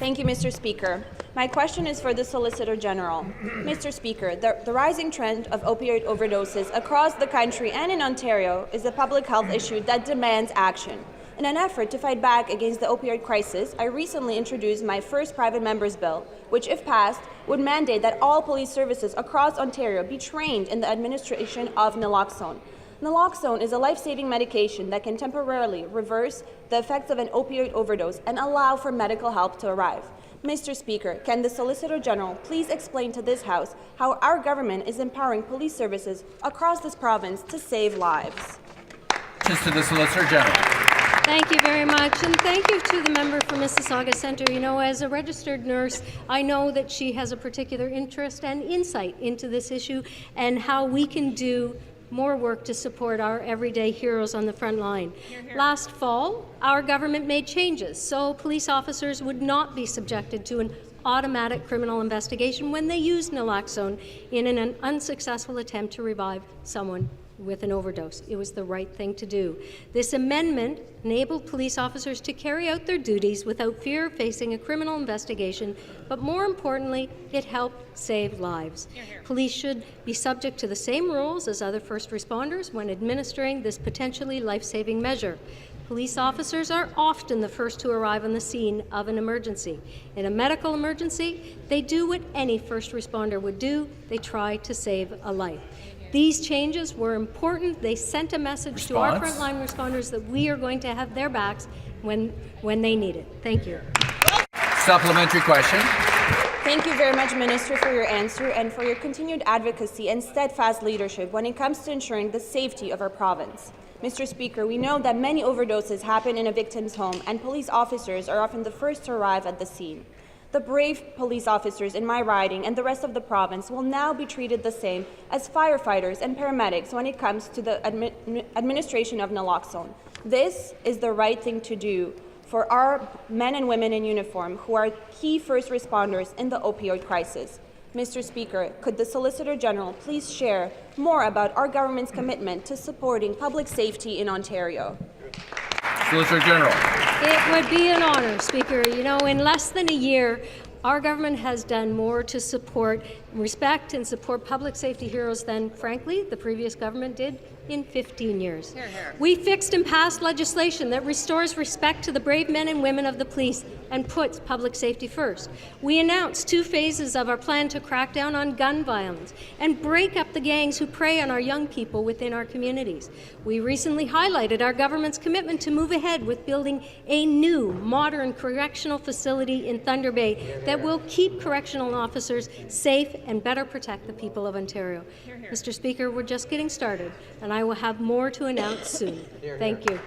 Thank you, Mr. Speaker. My question is for the Solicitor General. Mr. Speaker, the rising trend of opioid overdoses across the country and in Ontario is a public health issue that demands action. In an effort to fight back against the opioid crisis, I recently introduced my first private member's bill, which, if passed, would mandate that all police services across Ontario be trained in the administration of naloxone. Naloxone is a life-saving medication that can temporarily reverse the effects of an opioid overdose and allow for medical help to arrive. Mr. Speaker, can the Solicitor General please explain to this House how our government is empowering police services across this province to save lives? To the Solicitor General. Thank you very much, and thank you to the member for Mississauga Centre. You know, as a registered nurse, I know that she has a particular interest and insight into this issue and how we can do more work to support our everyday heroes on the front line. Last fall, our government made changes so police officers would not be subjected to an automatic criminal investigation when they used naloxone in an unsuccessful attempt to revive someone with an overdose. It was the right thing to do. This amendment enabled police officers to carry out their duties without fear of facing a criminal investigation, but more importantly, it helped save lives. Police should be subject to the same rules as other first responders when administering this potentially life-saving measure. Police officers are often the first to arrive on the scene of an emergency. In a medical emergency, they do what any first responder would do. They try to save a life. These changes were important. They sent a message to our frontline responders that we are going to have their backs when they need it. Thank you. Supplementary question. Thank you very much, Minister, for your answer and for your continued advocacy and steadfast leadership when it comes to ensuring the safety of our province. Mr. Speaker, we know that many overdoses happen in a victim's home, and police officers are often the first to arrive at the scene. The brave police officers in my riding and the rest of the province will now be treated the same as firefighters and paramedics when it comes to the administration of naloxone. This is the right thing to do for our men and women in uniform who are key first responders in the opioid crisis. Mr. Speaker, could the Solicitor General please share more about our government's commitment to supporting public safety in Ontario? Solicitor General. It would be an honour, Speaker. You know, in less than a year, our government has done more to support, respect and support public safety heroes than, frankly, the previous government did in 15 years. We fixed and passed legislation that restores respect to the brave men and women of the police and puts public safety first. We announced 2 phases of our plan to crack down on gun violence and break up the gangs who prey on our young people within our communities. We recently highlighted our government's commitment to move ahead with building a new, modern correctional facility in Thunder Bay that will keep correctional officers safe and better protect the people of Ontario. Mr. Speaker, we're just getting started, and I will have more to announce soon. Thank you.